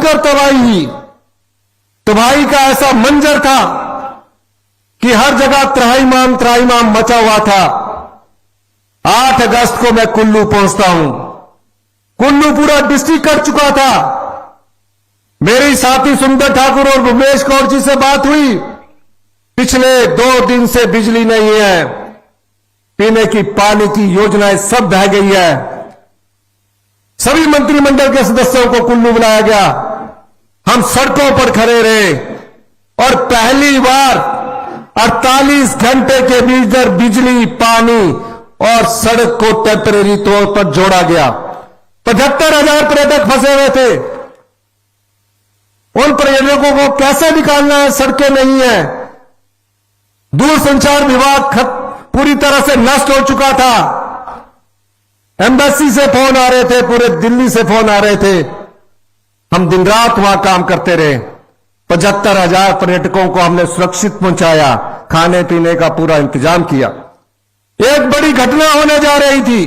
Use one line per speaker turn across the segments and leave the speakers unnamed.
भयंकर तबाही हुई। तबाही का ऐसा मंजर था कि हर जगह त्राहिमाम मचा हुआ था। 8 अगस्त को मैं कुल्लू पहुंचता हूं। कुल्लू पूरा डिस्ट्रिक्ट कर चुका था। मेरी साथी सुंदर ठाकुर और भूमेश कौर जी से बात हुई। पिछले 2 दिन से बिजली नहीं है, पीने की पानी की योजनाएं सब बह गई है। सभी मंत्रिमंडल के सदस्यों को कुल्लू बुलाया गया। हम सड़कों पर खड़े रहे और पहली बार 48 घंटे के भीतर बिजली, पानी और सड़क को टेम्परेरी तौर पर जोड़ा गया। 75,000 पर्यटक फंसे हुए थे। उन पर्यटकों को कैसे निकालना है? सड़कें नहीं है। दूरसंचार विभाग पूरी तरह से नष्ट हो चुका था। एम्बेसी से फोन आ रहे थे, पूरे दिल्ली से फोन आ रहे थे। हम दिन रात वहां काम करते रहे। 75,000 पर्यटकों को हमने सुरक्षित पहुंचाया, खाने पीने का पूरा इंतजाम किया। एक बड़ी घटना होने जा रही थी।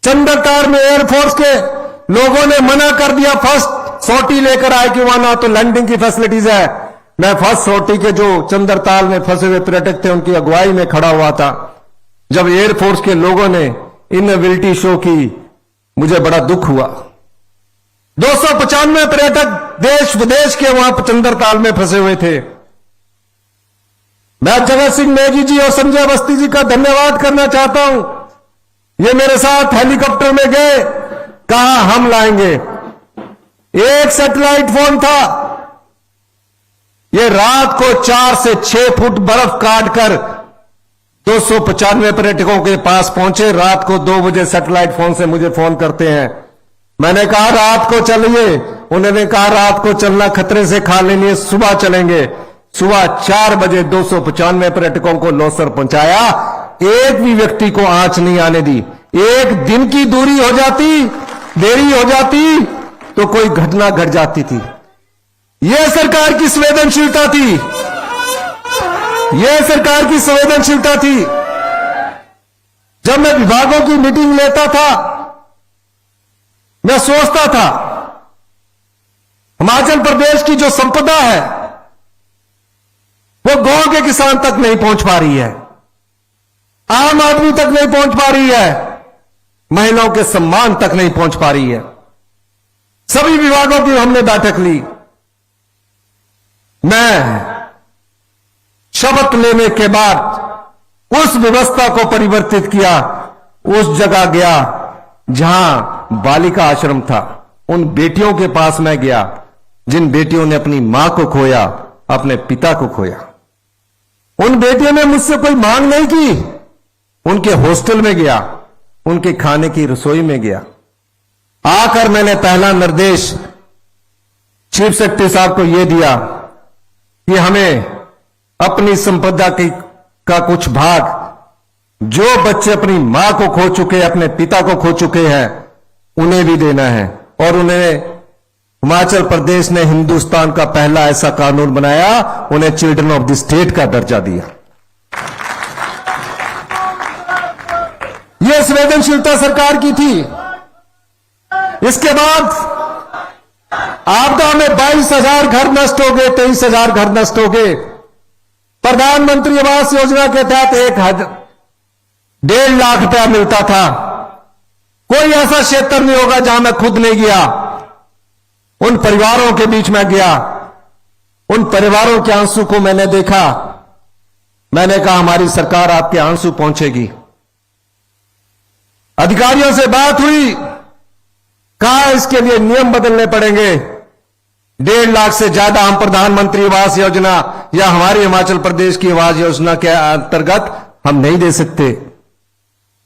चंद्रताल में एयरफोर्स के लोगों ने मना कर दिया फर्स्ट सॉर्टी लेकर आए कि वहां ना तो लैंडिंग की फैसिलिटीज है। मैं फर्स्ट सॉर्टी के जो चंद्रताल में फंसे हुए पर्यटक थे उनकी अगुवाई में खड़ा हुआ था। जब एयरफोर्स के लोगों ने इनएबिलिटी शो की, मुझे बड़ा दुख हुआ। 295 पर्यटक देश विदेश के वहां चंद्रताल में फंसे हुए थे। मैं जगत सिंह नेगी जी और संजय अवस्थी जी का धन्यवाद करना चाहता हूं। ये मेरे साथ हेलीकॉप्टर में गए, कहा हम लाएंगे। एक सैटेलाइट फोन था। ये रात को 4 से 6 फुट बर्फ काटकर 295 पर्यटकों के पास पहुंचे। रात को 2 बजे सैटेलाइट फोन से मुझे फोन करते हैं। मैंने कहा रात को चलिए। उन्होंने कहा रात को चलना खतरे से खाली नहीं है, सुबह चलेंगे। सुबह 4 बजे 295 पर्यटकों को लोसर पहुंचाया। एक भी व्यक्ति को आंच नहीं आने दी। एक दिन की दूरी हो जाती, देरी हो जाती तो कोई घटना घट जाती थी। यह सरकार की संवेदनशीलता थी। यह सरकार की संवेदनशीलता थी। जब मैं विभागों की मीटिंग लेता था, मैं सोचता था हिमाचल प्रदेश की जो संपदा है वो गांव के किसान तक नहीं पहुंच पा रही है, आम आदमी तक नहीं पहुंच पा रही है, महिलाओं के सम्मान तक नहीं पहुंच पा रही है। सभी विभागों की हमने बैठक ली। मैं शपथ लेने के बाद उस व्यवस्था को परिवर्तित किया। उस जगह गया जहां बालिका आश्रम था। उन बेटियों के पास मैं गया जिन बेटियों ने अपनी मां को खोया, अपने पिता को खोया। उन बेटियों ने मुझसे कोई मांग नहीं की। उनके हॉस्टल में गया, उनके खाने की रसोई में गया। आकर मैंने पहला निर्देश चीफ सेक्रेटरी साहब को यह दिया कि हमें अपनी संपदा का कुछ भाग, जो बच्चे अपनी मां को खो चुके, अपने पिता को खो चुके हैं, उन्हें भी देना है। और उन्हें हिमाचल प्रदेश ने हिंदुस्तान का पहला ऐसा कानून बनाया, उन्हें चिल्ड्रन ऑफ द स्टेट का दर्जा दिया। यह संवेदनशीलता सरकार की थी। इसके बाद आपदा में 22,000 घर नष्ट हो गए, 23,000 घर नष्ट हो गए। प्रधानमंत्री आवास योजना के तहत 1.5 लाख रुपया मिलता था। कोई ऐसा क्षेत्र नहीं होगा जहां मैं खुद नहीं गया। उन परिवारों के बीच में गया, उन परिवारों के आंसू को मैंने देखा। मैंने कहा हमारी सरकार आपके आंसू पहुंचेगी। अधिकारियों से बात हुई, कहा इसके लिए नियम बदलने पड़ेंगे। 1.5 लाख से ज्यादा हम प्रधानमंत्री आवास योजना या हमारी हिमाचल प्रदेश की आवास योजना के अंतर्गत हम नहीं दे सकते।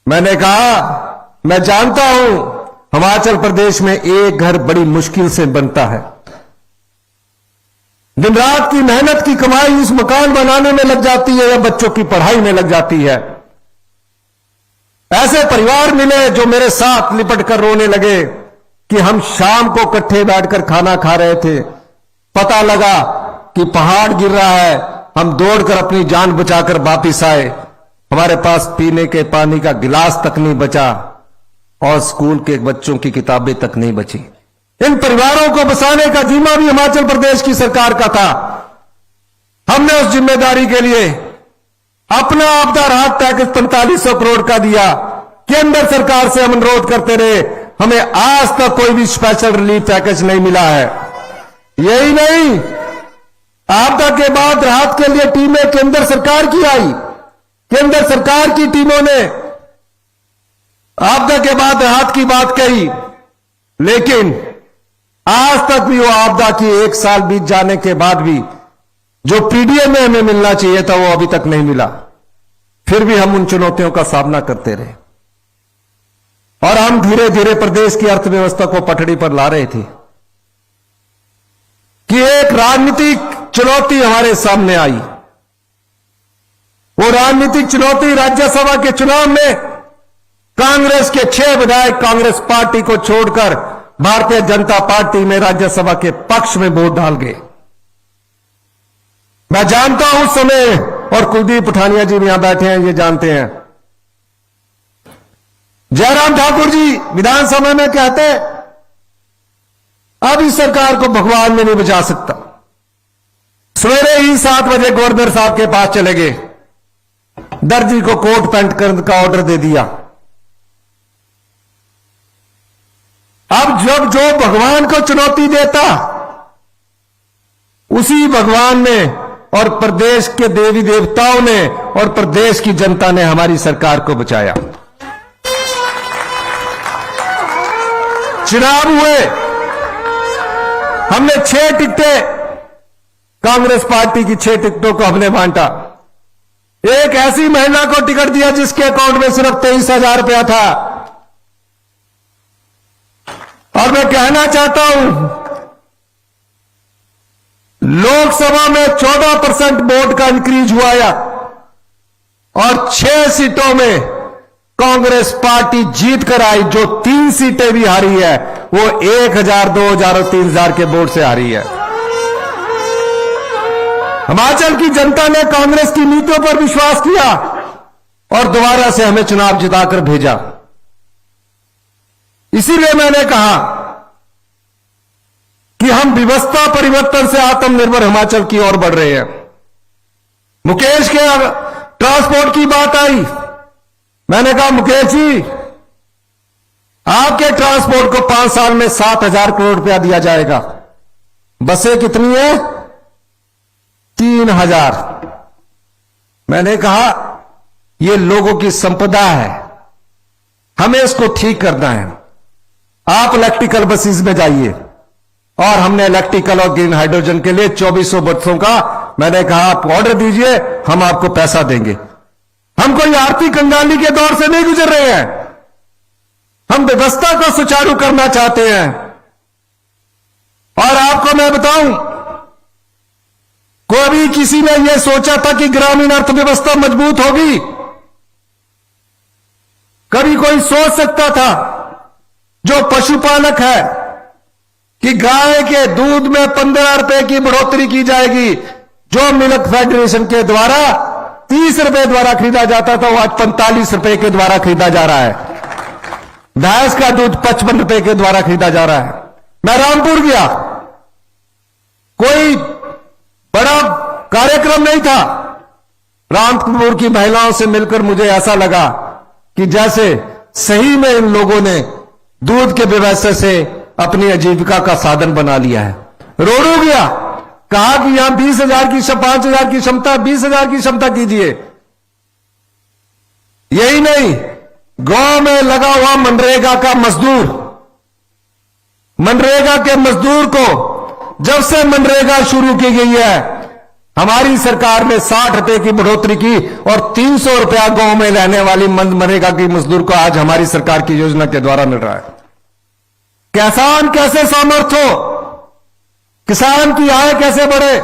मैंने कहा मैं जानता हूं हिमाचल प्रदेश में एक घर बड़ी मुश्किल से बनता है। दिन रात की मेहनत की कमाई उस मकान बनाने में लग जाती है या बच्चों की पढ़ाई में लग जाती है। ऐसे परिवार मिले जो मेरे साथ लिपट कर रोने लगे कि हम शाम को इकट्ठे बैठकर खाना खा रहे थे, पता लगा कि पहाड़ गिर रहा है, हम दौड़कर अपनी जान बचाकर वापिस आए। हमारे पास पीने के पानी का गिलास तक नहीं बचा और स्कूल के बच्चों की किताबें तक नहीं बची। इन परिवारों को बसाने का जिम्मा भी हिमाचल प्रदेश की सरकार का था। हमने उस जिम्मेदारी के लिए अपना आपदा राहत पैकेज 4500 करोड़ का दिया। केंद्र सरकार से हम अनुरोध करते रहे, हमें आज तक कोई भी स्पेशल रिलीफ पैकेज नहीं मिला है। यही नहीं, आपदा के बाद राहत के लिए टीमें केंद्र सरकार की आई। केंद्र सरकार की टीमों ने आपदा के बाद राहत की बात कही, लेकिन आज तक भी वो आपदा की 1 साल बीत जाने के बाद भी जो पीडीए में हमें मिलना चाहिए था वो अभी तक नहीं मिला। फिर भी हम उन चुनौतियों का सामना करते रहे और हम धीरे धीरे प्रदेश की अर्थव्यवस्था को पटड़ी पर ला रहे थे कि एक राजनीतिक चुनौती हमारे सामने आई। वो राजनीतिक चुनौती राज्यसभा के चुनाव में कांग्रेस के 6 विधायक कांग्रेस पार्टी को छोड़कर भारतीय जनता पार्टी में राज्यसभा के पक्ष में वोट डाल गए। मैं जानता हूं उस समय, और कुलदीप पठानिया जी भी यहां बैठे हैं, ये जानते हैं, जयराम ठाकुर जी विधानसभा में कहते अब इस सरकार को भगवान में नहीं बचा सकता। सवेरे ही 7 बजे गवर्नर साहब के पास चले गए, दर्जी को कोट पैंट करने का ऑर्डर दे दिया। अब जब जो भगवान को चुनौती देता, उसी भगवान ने और प्रदेश के देवी देवताओं ने और प्रदेश की जनता ने हमारी सरकार को बचाया। चुनाव हुए, हमने 6 टिकटें, कांग्रेस पार्टी की 6 टिकटों को हमने बांटा। एक ऐसी महिला को टिकट दिया जिसके अकाउंट में सिर्फ 23,000 रुपया था। और मैं कहना चाहता हूं, लोकसभा में 14% वोट का इंक्रीज हुआ और 6 सीटों में कांग्रेस पार्टी जीत कर आई। जो 3 सीटें भी हारी है वो 1,000, 2,000 और 3,000 के वोट से हारी है। हिमाचल की जनता ने कांग्रेस की नीतियों पर विश्वास किया और दोबारा से हमें चुनाव जिताकर भेजा। इसीलिए मैंने कहा कि हम व्यवस्था परिवर्तन से आत्मनिर्भर हिमाचल की ओर बढ़ रहे हैं। मुकेश के ट्रांसपोर्ट की बात आई, मैंने कहा मुकेश जी, आपके ट्रांसपोर्ट को 5 साल में 7,000 करोड़ रुपया दिया जाएगा। बसें कितनी है? 3,000। मैंने कहा यह लोगों की संपदा है, हमें इसको ठीक करना है। आप इलेक्ट्रिकल बसेस में जाइए, और हमने इलेक्ट्रिकल और ग्रीन हाइड्रोजन के लिए 2400 बसों का मैंने कहा आप ऑर्डर दीजिए, हम आपको पैसा देंगे। हम कोई आर्थिक कंगाली के दौर से नहीं गुजर रहे हैं, हम व्यवस्था को सुचारू करना चाहते हैं। और आपको मैं बताऊं, कभी किसी ने यह सोचा था कि ग्रामीण अर्थव्यवस्था मजबूत होगी? कभी कोई सोच सकता था जो पशुपालक है कि गाय के दूध में 15 रुपए की बढ़ोतरी की जाएगी? जो मिल्क फेडरेशन के द्वारा 30 रुपए द्वारा खरीदा जाता था वो आज 45 रुपए के द्वारा खरीदा जा रहा है। भैंस का दूध 55 रुपए के द्वारा खरीदा जा रहा है। मैं रामपुर गया, कोई बड़ा कार्यक्रम नहीं था। रामपुर की महिलाओं से मिलकर मुझे ऐसा लगा कि जैसे सही में इन लोगों ने दूध के व्यवसाय से अपनी आजीविका का साधन बना लिया है। रोडू गया, कहा कि यहां 20,000 की 5,000 की क्षमता, 20,000 की क्षमता कीजिए। यही नहीं, गांव में लगा हुआ मनरेगा का मजदूर, मनरेगा के मजदूर को जब से मनरेगा शुरू की गई है, हमारी सरकार ने 60 रुपए की बढ़ोतरी की और 300 रुपया गांव में रहने वाली मनरेगा की मजदूर को आज हमारी सरकार की योजना के द्वारा मिल रहा है। किसान कैसे सामर्थ्य हो, किसान की आय कैसे बढ़े?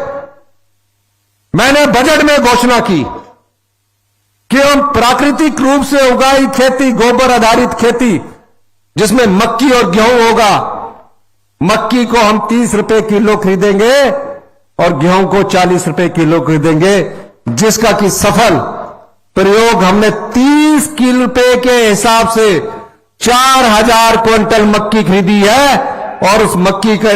मैंने बजट में घोषणा की कि हम प्राकृतिक रूप से उगाई खेती, गोबर आधारित खेती, जिसमें मक्की और गेहूं होगा, मक्की को हम 30 रुपए किलो खरीदेंगे और गेहूं को 40 रुपए किलो खरीदेंगे, जिसका कि सफल प्रयोग हमने 30 किलो रुपए के हिसाब से 4,000 क्विंटल मक्की खरीदी है और उस मक्की के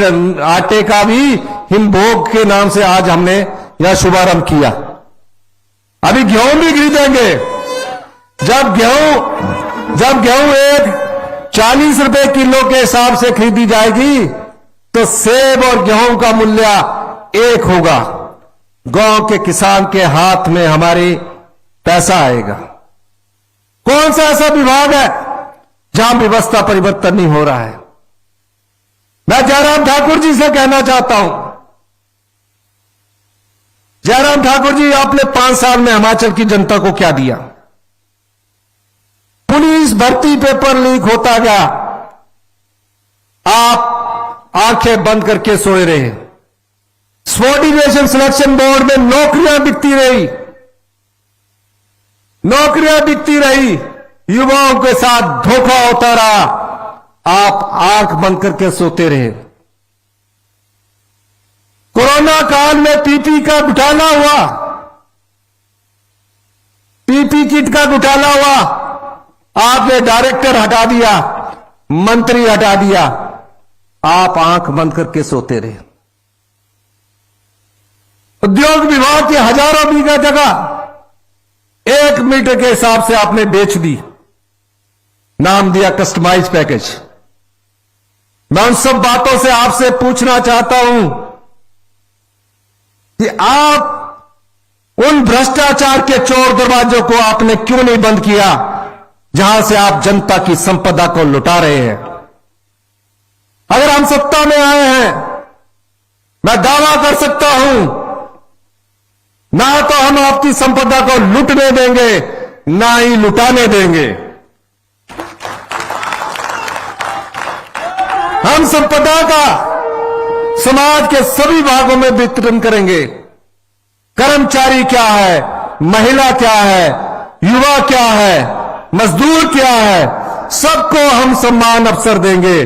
आटे का भी हिमभोग के नाम से आज हमने यह शुभारंभ किया। अभी गेहूं भी खरीदेंगे। जब गेहूं एक 40 रुपए किलो के हिसाब से खरीदी जाएगी तो सेब और गेहूं का मूल्य एक होगा। गांव के किसान के हाथ में हमारी पैसा आएगा। कौन सा ऐसा विभाग है जहां व्यवस्था परिवर्तन नहीं हो रहा है? मैं जयराम ठाकुर जी से कहना चाहता हूं, जयराम ठाकुर जी, आपने 5 साल में हिमाचल की जनता को क्या दिया? पुलिस भर्ती पेपर लीक होता गया, आप आंखें बंद करके सोए रहे। सबॉर्डिनेशन सिलेक्शन बोर्ड में नौकरियां बिकती रही, युवाओं के साथ धोखा होता रहा, आप आंख बंद करके सोते रहे। कोरोना काल में पीपी का घोटाला हुआ, पीपी किट का घोटाला हुआ, आपने डायरेक्टर हटा दिया, मंत्री हटा दिया, आप आंख बंद करके सोते रहे। उद्योग विभाग की हजारों बीघा जगह 1 मीटर के हिसाब से आपने बेच दी, नाम दिया कस्टमाइज पैकेज। मैं उन सब बातों से आपसे पूछना चाहता हूं कि आप उन भ्रष्टाचार के चोर दरवाजों को आपने क्यों नहीं बंद किया जहां से आप जनता की संपदा को लुटा रहे हैं? अगर हम सत्ता में आए हैं, मैं दावा कर सकता हूं, ना तो हम आपकी संपदा को लूटने देंगे, ना ही लुटाने देंगे। हम संपदा का समाज के सभी भागों में वितरण करेंगे। कर्मचारी क्या है, महिला क्या है, युवा क्या है, मजदूर क्या है, सबको हम सम्मान अवसर देंगे।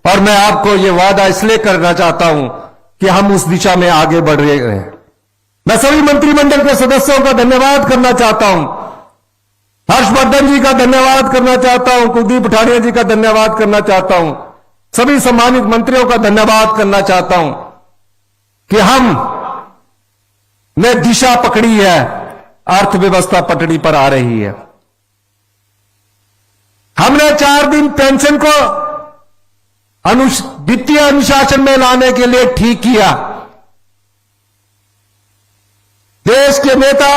और मैं आपको यह वादा इसलिए करना चाहता हूं कि हम उस दिशा में आगे बढ़ रहे हैं। मैं सभी मंत्रिमंडल के सदस्यों का धन्यवाद करना चाहता हूं, हर्षवर्धन जी का धन्यवाद करना चाहता हूं, कुलदीप पठानिया जी का धन्यवाद करना चाहता हूं, सभी सम्मानित मंत्रियों का धन्यवाद करना चाहता हूं कि हम ने दिशा पकड़ी है, अर्थव्यवस्था पटड़ी पर आ रही है। हमने 4 दिन पेंशन को वित्तीय अनुशासन में लाने के लिए ठीक किया। देश के नेता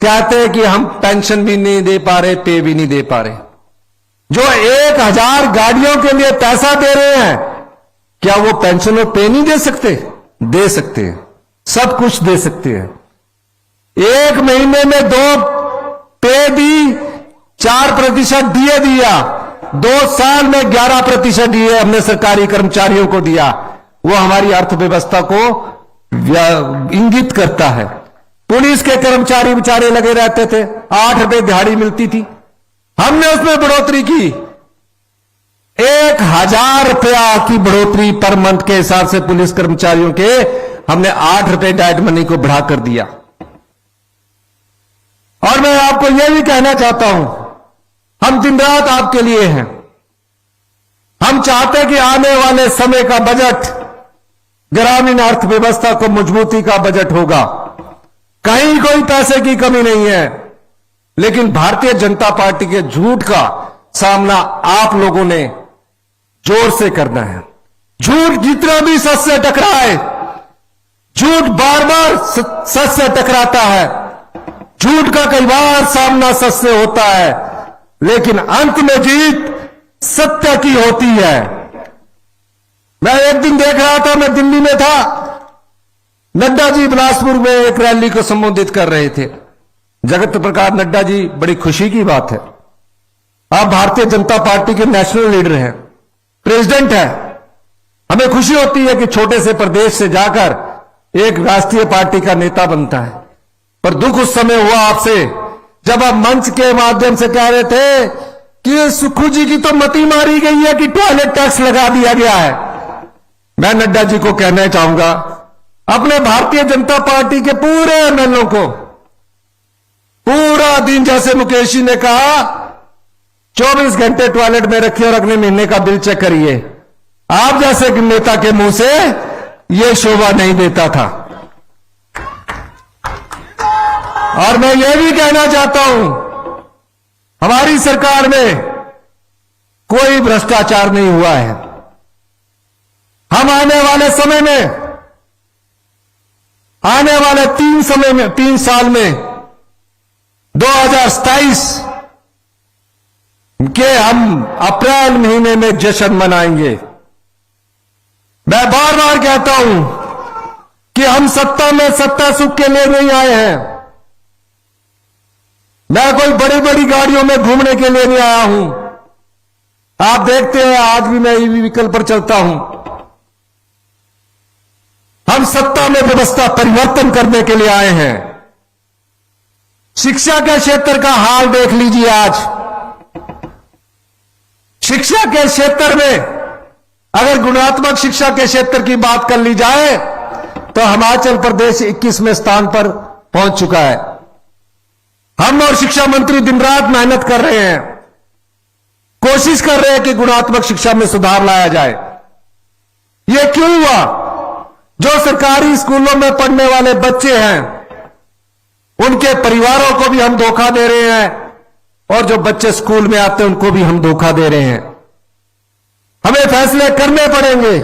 कहते हैं कि हम पेंशन भी नहीं दे पा रहे, पे भी नहीं दे पा रहे। जो 1000 गाड़ियों के लिए पैसा दे रहे हैं, क्या वो पेंशन और पे नहीं दे सकते? दे सकते हैं, सब कुछ दे सकते हैं। 1 महीने में 2 पे दी, 4% डीए दिया, 2 साल में 11% डीए हमने सरकारी कर्मचारियों को दिया। वो हमारी अर्थव्यवस्था को इंगित करता है। पुलिस के कर्मचारी बेचारे लगे रहते थे, 8 रुपए दिहाड़ी मिलती थी, हमने उसमें बढ़ोतरी की। 1000 रुपया की बढ़ोतरी पर मंथ के हिसाब से पुलिस कर्मचारियों के हमने 8 रुपए डाइट मनी को बढ़ा कर दिया। और मैं आपको यह भी कहना चाहता हूं, हम दिन रात आपके लिए हैं। हम चाहते हैं कि आने वाले समय का बजट ग्रामीण अर्थव्यवस्था को मजबूती का बजट होगा। कहीं कोई पैसे की कमी नहीं है, लेकिन भारतीय जनता पार्टी के झूठ का सामना आप लोगों ने जोर से करना है। झूठ जितना भी सच से टकराए, झूठ बार बार सच से टकराता है, झूठ का कई बार सामना सच से होता है, लेकिन अंत में जीत सत्य की होती है। मैं एक दिन देख रहा था, मैं दिल्ली में था, नड्डा जी बिलासपुर में एक रैली को संबोधित कर रहे थे। जगत प्रकाश नड्डा जी, बड़ी खुशी की बात है, आप भारतीय जनता पार्टी के नेशनल लीडर हैं, प्रेसिडेंट हैं। हमें खुशी होती है कि छोटे से प्रदेश से जाकर एक राष्ट्रीय पार्टी का नेता बनता है। पर दुख उस समय हुआ आपसे जब आप मंच के माध्यम से कह रहे थे कि सुक्खू जी की तो मती मारी गई है कि टॉयलेट टैक्स लगा दिया गया है। मैं नड्डा जी को कहना चाहूंगा, अपने भारतीय जनता पार्टी के पूरे एमएलओ को पूरा दिन, जैसे मुकेश जी ने कहा, 24 घंटे टॉयलेट में रखिए और अगले महीने का बिल चेक करिए। आप जैसे नेता के मुंह से यह शोभा नहीं देता था। और मैं यह भी कहना चाहता हूं, हमारी सरकार में कोई भ्रष्टाचार नहीं हुआ है। हम आने वाले समय में, आने वाले 3 साल में 2027 के हम अप्रैल महीने में जश्न मनाएंगे। मैं बार बार कहता हूं कि हम सत्ता में सत्ता सुख के लिए नहीं आए हैं। मैं कोई बड़ी बड़ी गाड़ियों में घूमने के लिए नहीं आया हूं। आप देखते हैं आज भी मैं ईवी व्हीकल पर चलता हूं। हम सत्ता में व्यवस्था परिवर्तन करने के लिए आए हैं। शिक्षा के क्षेत्र का हाल देख लीजिए। आज शिक्षा के क्षेत्र में अगर गुणात्मक शिक्षा के क्षेत्र की बात कर ली जाए तो हिमाचल प्रदेश 21वें स्थान पर पहुंच चुका है। हम और शिक्षा मंत्री दिन रात मेहनत कर रहे हैं, कोशिश कर रहे हैं कि गुणात्मक शिक्षा में सुधार लाया जाए। यह क्यों हुआ? जो सरकारी स्कूलों में पढ़ने वाले बच्चे हैं उनके परिवारों को भी हम धोखा दे रहे हैं, और जो बच्चे स्कूल में आते हैं उनको भी हम धोखा दे रहे हैं। हमें फैसले करने पड़ेंगे।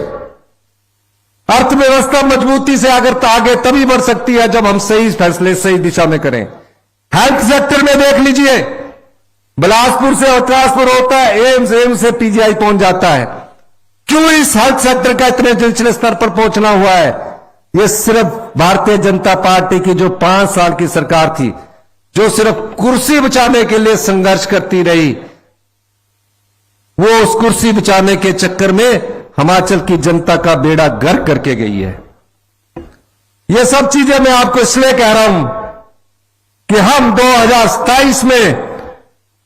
अर्थव्यवस्था मजबूती से अगर आगे तभी बढ़ सकती है जब हम सही फैसले सही दिशा में करें। हेल्थ सेक्टर में देख लीजिए, बिलासपुर से और ट्रांसफर होता है एम्स से पीजीआई पहुंच जाता है। क्यों इस हेल्थ सेक्टर का इतने निचले स्तर पर पहुंचना हुआ है? यह सिर्फ भारतीय जनता पार्टी की जो 5 साल की सरकार थी, जो सिर्फ कुर्सी बचाने के लिए संघर्ष करती रही, वो उस कुर्सी बचाने के चक्कर में हिमाचल की जनता का बेड़ा गर्क करके गई है। ये सब चीजें मैं आपको इसलिए कह रहा हूं कि हम 2027 में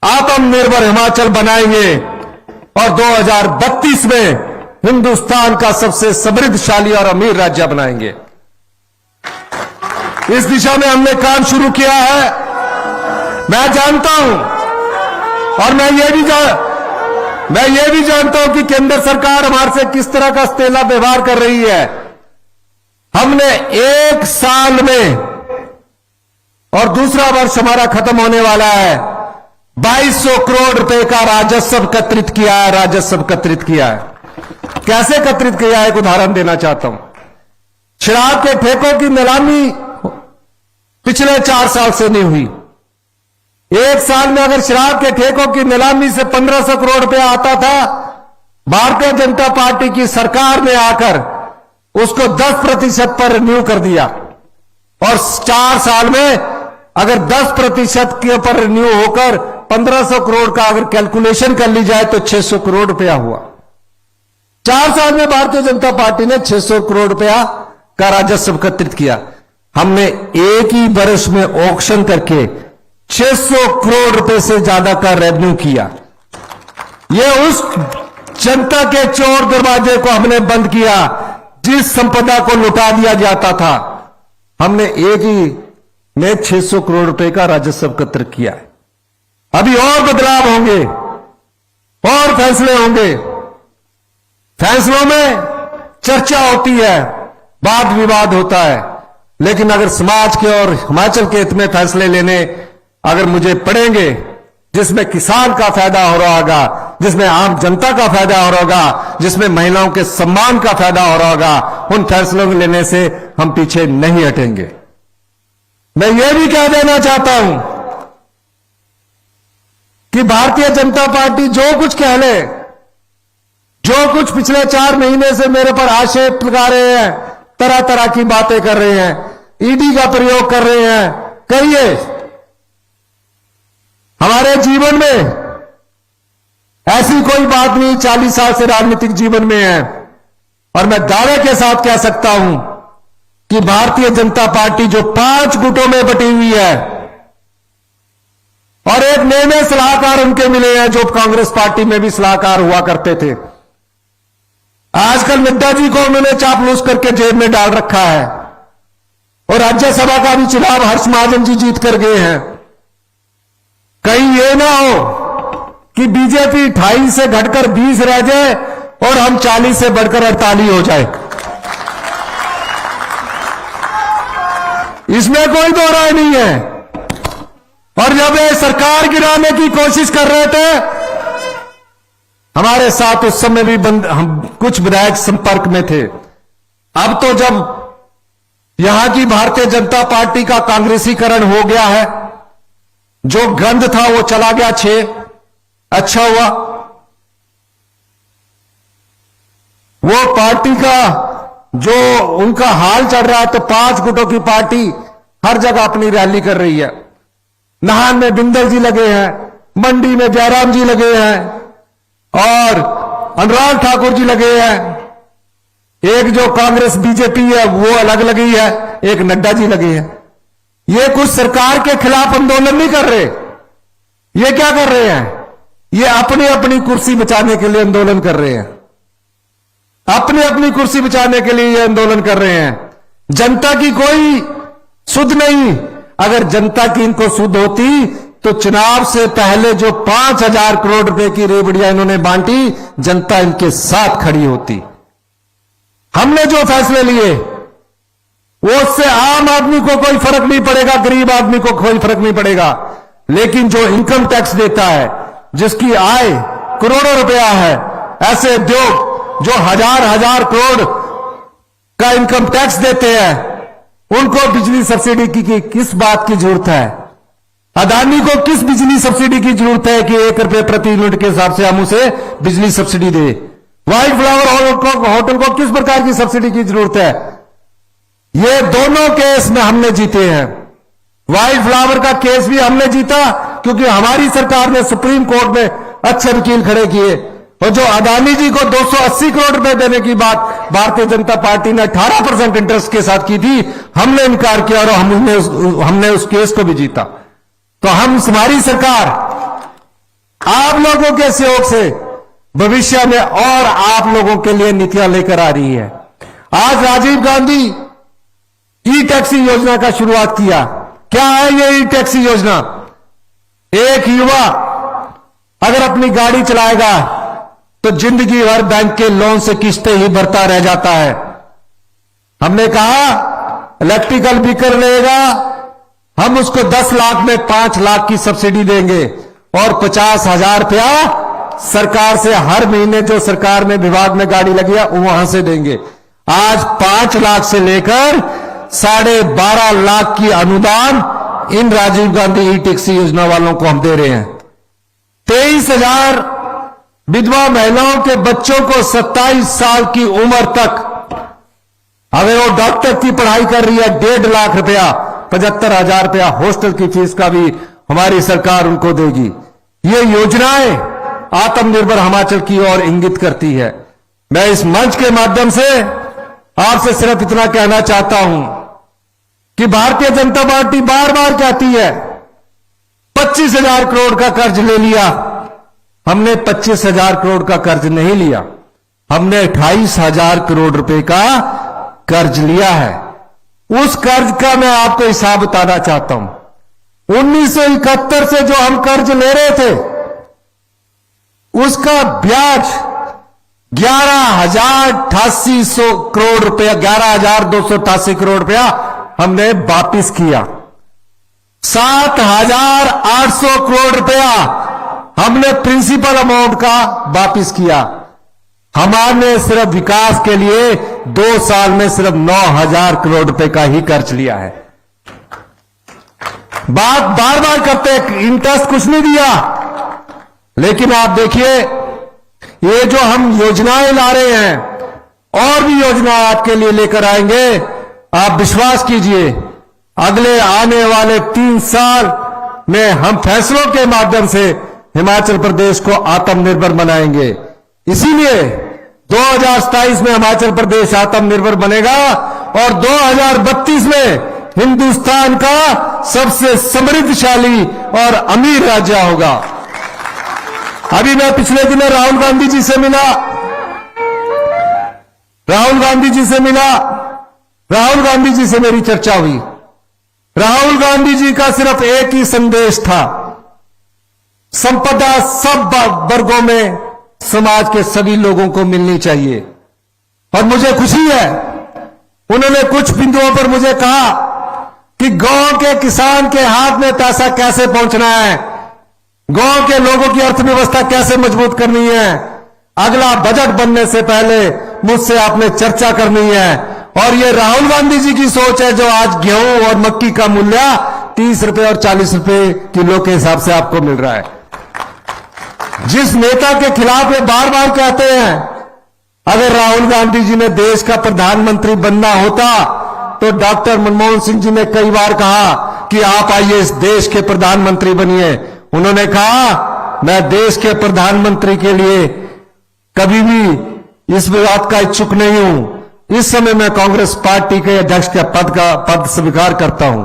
आत्मनिर्भर हिमाचल बनाएंगे और 2032 में हिंदुस्तान का सबसे समृद्धशाली और अमीर राज्य बनाएंगे। इस दिशा में हमने काम शुरू किया है। मैं जानता हूं और मैं ये भी जानता हूं कि केंद्र सरकार हमारे से किस तरह का स्तेला व्यवहार कर रही है। हमने 1 साल में, और दूसरा वर्ष हमारा खत्म होने वाला है, 2200 करोड़ रुपए का राजस्व एकत्रित किया है। राजस्व एकत्रित किया है। कैसे एकत्रित किया है? एक उदाहरण देना चाहता हूं। शराब के ठेकों की नीलामी पिछले 4 साल से नहीं हुई। 1 साल में अगर शराब के ठेकों की नीलामी से 1500 करोड़ रुपया आता था, भारतीय जनता पार्टी की सरकार ने आकर उसको 10% पर रिन्यू कर दिया, और 4 साल में अगर 10% के ऊपर रिन्यू होकर 1500 करोड़ का अगर कैलकुलेशन कर ली जाए तो 600 करोड़ रुपया हुआ। 4 साल में भारतीय जनता पार्टी ने 600 करोड़ रुपया का राजस्व एकत्रित किया। हमने एक ही वर्ष में ऑक्शन करके 600 करोड़ रुपए से ज्यादा का रेवेन्यू किया। यह उस जनता के चोर दरवाजे को हमने बंद किया जिस संपदा को लुटा दिया जाता था। हमने एक ही में 600 करोड़ रुपए का राजस्व एकत्र किया है। अभी और बदलाव होंगे और फैसले होंगे। फैसलों में चर्चा होती है, वाद विवाद होता है, लेकिन अगर समाज के और हिमाचल के हित में फैसले लेने अगर मुझे पड़ेंगे, जिसमें किसान का फायदा हो रहा होगा, जिसमें आम जनता का फायदा हो रहा होगा, जिसमें महिलाओं के सम्मान का फायदा हो रहा होगा, उन फैसलों को लेने से हम पीछे नहीं हटेंगे। मैं यह भी कह देना चाहता हूं कि भारतीय जनता पार्टी जो कुछ कह ले, जो कुछ पिछले 4 महीने से मेरे पर आक्षेप लगा रहे हैं, तरह तरह की बातें कर रहे हैं, ईडी का प्रयोग कर रहे हैं, करिए। हमारे जीवन में ऐसी कोई बात नहीं 40 साल से राजनीतिक जीवन में है, और मैं दावे के साथ कह सकता हूं कि भारतीय जनता पार्टी जो 5 गुटों में बटी हुई है, और एक नए सलाहकार उनके मिले हैं जो कांग्रेस पार्टी में भी सलाहकार हुआ करते थे। आजकल नड्डा जी को उन्होंने चापलूस करके जेब में डाल रखा है, और राज्यसभा का भी चुनाव हर्ष महाजन जी जीत कर गए हैं। कहीं यह ना हो कि बीजेपी 28 से घटकर 20 रह जाए और हम 40 से बढ़कर 48 हो जाए। इसमें कोई दो राय नहीं है। और जब ये सरकार गिराने की कोशिश कर रहे थे, हमारे साथ उस समय भी हम कुछ विधायक संपर्क में थे। अब तो जब यहां की भारतीय जनता पार्टी का कांग्रेसीकरण हो गया है, जो गंध था वो चला गया 6, अच्छा हुआ। वो पार्टी का जो उनका हाल चल रहा है, तो 5 गुटों की पार्टी हर जगह अपनी रैली कर रही है। नाहन में बिंदल जी लगे हैं, मंडी में जयराम जी लगे हैं और अनुराग ठाकुर जी लगे हैं। एक जो कांग्रेस बीजेपी है वो अलग लगी है, एक नड्डा जी लगे हैं। ये कुछ सरकार के खिलाफ आंदोलन नहीं कर रहे। ये क्या कर रहे हैं? ये अपनी अपनी कुर्सी बचाने के लिए आंदोलन कर रहे हैं। अपनी अपनी कुर्सी बचाने के लिए ये आंदोलन कर रहे हैं। जनता की कोई सुध नहीं। अगर जनता की इनको सुध होती तो चुनाव से पहले जो 5,000 करोड़ रुपए की रेवड़ियां इन्होंने बांटी, जनता इनके साथ खड़ी होती। हमने जो फैसले लिए वो उससे आम आदमी को कोई फर्क नहीं पड़ेगा, गरीब आदमी को कोई फर्क नहीं पड़ेगा। लेकिन जो इनकम टैक्स देता है, जिसकी आय करोड़ों रुपया है, ऐसे उद्योग जो हजार करोड़ का इनकम टैक्स देते हैं, उनको बिजली सब्सिडी की किस बात की जरूरत है? अदानी को किस बिजली सब्सिडी की जरूरत है कि 1 रुपए प्रति यूनिट के हिसाब से हम उसे बिजली सब्सिडी दे? व्हाइट फ्लावर होटल को किस प्रकार की सब्सिडी की जरूरत है? ये दोनों केस में हमने जीते हैं। व्हाइट फ्लावर का केस भी हमने जीता क्योंकि हमारी सरकार ने सुप्रीम कोर्ट में अच्छे वकील खड़े किए। और जो अदानी जी को 280 करोड़ रुपए देने की बात भारतीय जनता पार्टी ने 18% इंटरेस्ट के साथ की थी, हमने इनकार किया और हमने उस केस को भी जीता। तो हमारी सरकार आप लोगों के सहयोग से भविष्य में और आप लोगों के लिए नीतियां लेकर आ रही है। आज राजीव गांधी ई टैक्सी योजना का शुरुआत किया। क्या है ये ई टैक्सी योजना? एक युवा अगर अपनी गाड़ी चलाएगा तो जिंदगी भर बैंक के लोन से किस्तें ही भरता रह जाता है। हमने कहा इलेक्ट्रिकल व्हीकल रहेगा, हम उसको 10 लाख में 5 लाख की सब्सिडी देंगे और 50,000 रुपया सरकार से हर महीने जो सरकार में विभाग में गाड़ी लगी है वहां से देंगे। आज 5 लाख से लेकर 12.5 लाख की अनुदान इन राजीव गांधी ई टैक्सी योजना वालों को हम दे रहे हैं। 23,000 विधवा महिलाओं के बच्चों को 27 साल की उम्र तक, अगर वो डॉक्टर की पढ़ाई कर रही है, 1.5 लाख रुपया, 75,000 रुपया हॉस्टल की फीस का भी हमारी सरकार उनको देगी। ये योजनाएं आत्मनिर्भर हिमाचल की ओर इंगित करती है। मैं इस मंच के माध्यम से आपसे सिर्फ इतना कहना चाहता हूं कि भारतीय जनता पार्टी बार बार कहती है 25,000 करोड़ का कर्ज ले लिया। हमने 25,000 करोड़ का कर्ज नहीं लिया, हमने 28,000 करोड़ रुपए का कर्ज लिया है। उस कर्ज का मैं आपको हिसाब बताना चाहता हूं। 1971 से जो हम कर्ज ले रहे थे उसका ब्याज 11,880 करोड़ रुपया, 11,288 करोड़ रुपया हमने वापिस किया। 7,800 करोड़ रुपया हमने प्रिंसिपल अमाउंट का वापिस किया। हमारे सिर्फ विकास के लिए 2 साल में सिर्फ 9,000 करोड़ रुपए का ही कर्ज लिया है। बात बार बार करते, इंटरेस्ट कुछ नहीं दिया। लेकिन आप देखिए ये जो हम योजनाएं ला रहे हैं, और भी योजना आपके लिए लेकर आएंगे। आप विश्वास कीजिए, अगले आने वाले 3 साल में हम फैसलों के माध्यम से हिमाचल प्रदेश को आत्मनिर्भर बनाएंगे। इसीलिए 2027 में हिमाचल प्रदेश आत्मनिर्भर बनेगा और 2032 में हिंदुस्तान का सबसे समृद्धशाली और अमीर राज्य होगा। अभी मैं पिछले दिनों राहुल गांधी जी से मिला। राहुल गांधी जी से मेरी चर्चा हुई। राहुल गांधी जी का सिर्फ एक ही संदेश था, संपदा सब वर्गों में समाज के सभी लोगों को मिलनी चाहिए। और मुझे खुशी है, उन्होंने कुछ बिंदुओं पर मुझे कहा कि गांव के किसान के हाथ में पैसा कैसे पहुंचना है, गांव के लोगों की अर्थव्यवस्था कैसे मजबूत करनी है। अगला बजट बनने से पहले मुझसे आपने चर्चा करनी है। और ये राहुल गांधी जी की सोच है, जो आज गेहूं और मक्की का मूल्य 30 रुपए और 40 रुपए किलो के हिसाब से आपको मिल रहा है। जिस नेता के खिलाफ ये बार बार कहते हैं, अगर राहुल गांधी जी ने देश का प्रधानमंत्री बनना होता तो डॉक्टर मनमोहन सिंह जी ने कई बार कहा कि आप आइए इस देश के प्रधानमंत्री बनिए। उन्होंने कहा मैं देश के प्रधानमंत्री के लिए कभी भी इस बात का इच्छुक नहीं हूं। इस समय मैं कांग्रेस पार्टी के अध्यक्ष के पद स्वीकार करता हूं।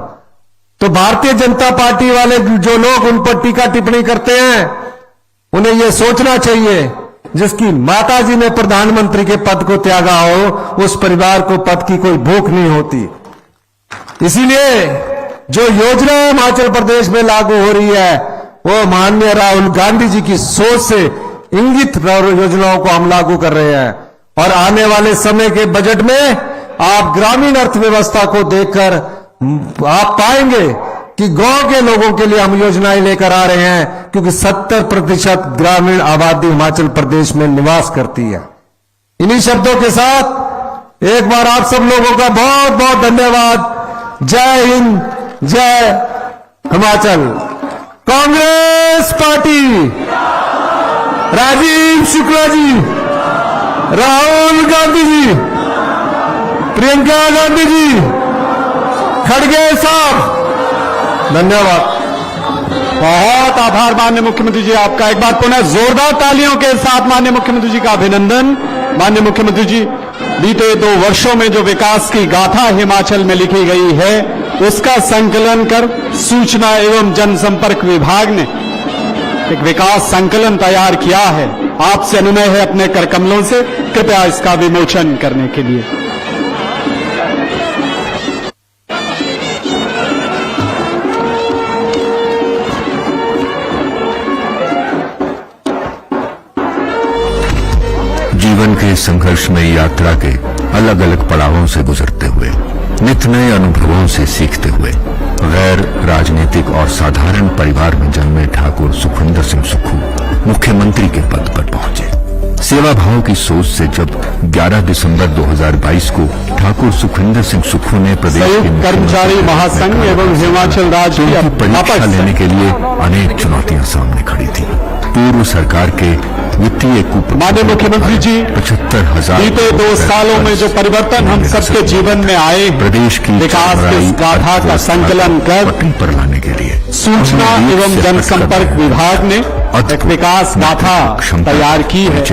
तो भारतीय जनता पार्टी वाले जो लोग उन पर टीका टिप्पणी करते हैं, उन्हें यह सोचना चाहिए जिसकी माताजी ने प्रधानमंत्री के पद को त्यागा हो, उस परिवार को पद की कोई भूख नहीं होती। इसीलिए जो योजना हिमाचल प्रदेश में लागू हो रही है, वो माननीय राहुल गांधी जी की सोच से इंगित योजनाओं को हम लागू कर रहे हैं। और आने वाले समय के बजट में आप ग्रामीण अर्थव्यवस्था को देखकर आप पाएंगे कि गांव के लोगों के लिए हम योजनाएं लेकर आ रहे हैं, क्योंकि 70% ग्रामीण आबादी हिमाचल प्रदेश में निवास करती है। इन्हीं शब्दों के साथ एक बार आप सब लोगों का बहुत बहुत धन्यवाद। जय हिंद, जय हिमाचल। कांग्रेस पार्टी, राजीव शुक्ला जी, राहुल गांधी जी, प्रियंका गांधी जी, खड़गे साहब, धन्यवाद।
बहुत आभार माननीय मुख्यमंत्री जी आपका। एक बार पुनः जोरदार तालियों के साथ माननीय मुख्यमंत्री जी का अभिनंदन। माननीय मुख्यमंत्री जी, बीते 2 वर्षों में जो विकास की गाथा हिमाचल में लिखी गई है, उसका संकलन कर सूचना एवं जनसंपर्क विभाग ने एक विकास संकलन तैयार किया है। आपसे अनुनय है अपने करकमलों से कृपया इसका विमोचन करने के लिए।
जीवन के संघर्षमयी यात्रा के अलग अलग पड़ावों से गुजरते हुए, नित नए अनुभवों से सीखते हुए, गैर राजनीतिक और साधारण परिवार में जन्मे ठाकुर सुखविंदर सिंह सुक्खू मुख्यमंत्री के पद पर पहुंचे। सेवा भाव की सोच से जब 11 दिसंबर 2022 को ठाकुर सुखविंदर सिंह सुक्खू ने प्रदेश के
कर्मचारी महासंघ एवं हिमाचल राज्य की
परीक्षा लेने के लिए अनेक चुनौतियां सामने खड़ी थी। पूर्व सरकार के वित्तीय
माननीय मुख्यमंत्री जी,
75,000
बीते 2 सालों में जो परिवर्तन हम सबके जीवन में आए,
प्रदेश की
विकास की गाथा का संकलन कर
पटरी पर लाने के लिए
सूचना एवं जनसंपर्क विभाग ने एक विकास गाथा तैयार की है।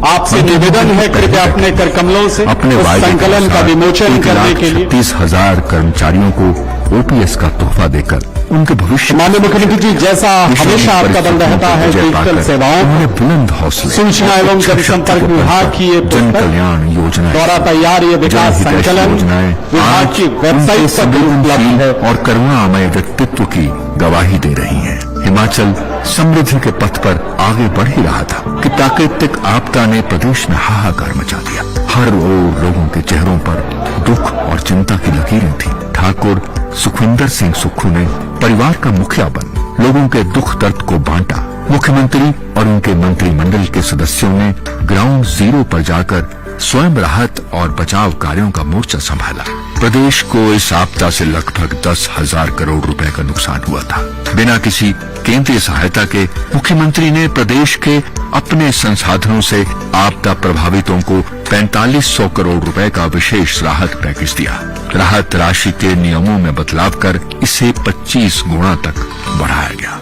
आपसे निवेदन है कृपया अपने करकमलों से
अपने
उस संकलन का विमोचन करने के लिए
30,000 कर्मचारियों को ओपीएस का तोहफा देकर उनके भविष्य।
माननीय मुख्यमंत्री जी, जैसा हमेशा आपका दल रहता है, डिजिटल सेवाओं,
बुलंद हौसले,
सूचना एवं जनसंपर्क विभाग की ये
जन कल्याण योजना
द्वारा तैयार ये विकास संकलन विभाग की वेबसाइट पर उपलब्ध है
और करुणामय व्यक्तित्व की गवाही दे रही है। हिमाचल समृद्धि के पथ पर आगे बढ़ ही रहा था कि प्राकृतिक आपदा ने प्रदेश में हाहाकार मचा दिया। हर ओर लोगों के चेहरों पर दुख और चिंता की लकीरें थी। ठाकुर सुखविंदर सिंह सुक्खू ने परिवार का मुखिया बन लोगों के दुख दर्द को बांटा। मुख्यमंत्री और उनके मंत्रिमंडल के सदस्यों ने ग्राउंड जीरो पर जाकर स्वयं राहत और बचाव कार्यों का मोर्चा संभाला। प्रदेश को इस आपदा से लगभग 10,000 करोड़ रुपए का नुकसान हुआ था। बिना किसी केंद्रीय सहायता के मुख्यमंत्री ने प्रदेश के अपने संसाधनों से आपदा प्रभावितों को 4500 करोड़ रुपए का विशेष राहत पैकेज दिया। राहत राशि के नियमों में बदलाव कर इसे 25 गुना तक बढ़ाया गया।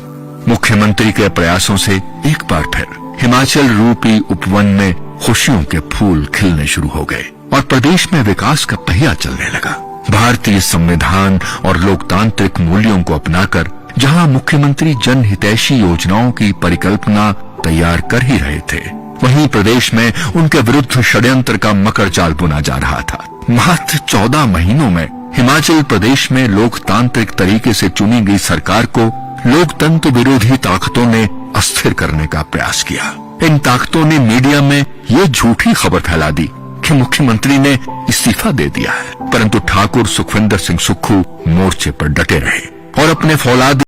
मुख्यमंत्री के प्रयासों से एक बार फिर हिमाचल रूपी उपवन में खुशियों के फूल खिलने शुरू हो गए और प्रदेश में विकास का पहिया चलने लगा। भारतीय संविधान और लोकतांत्रिक मूल्यों को अपनाकर जहां मुख्यमंत्री जनहितैषी योजनाओं की परिकल्पना तैयार कर ही रहे थे, वहीं प्रदेश में उनके विरुद्ध षड्यंत्र का मकर जाल बुना जा रहा था। मात्र 14 महीनों में हिमाचल प्रदेश में लोकतांत्रिक तरीके से चुनी गई सरकार को लोकतंत्र विरोधी ताकतों ने अस्थिर करने का प्रयास किया। इन ताकतों ने मीडिया में ये झूठी खबर फैला दी कि मुख्यमंत्री ने इस्तीफा दे दिया है, परंतु ठाकुर सुखविंदर सिंह सुक्खू मोर्चे पर डटे रहे और अपने फौलादी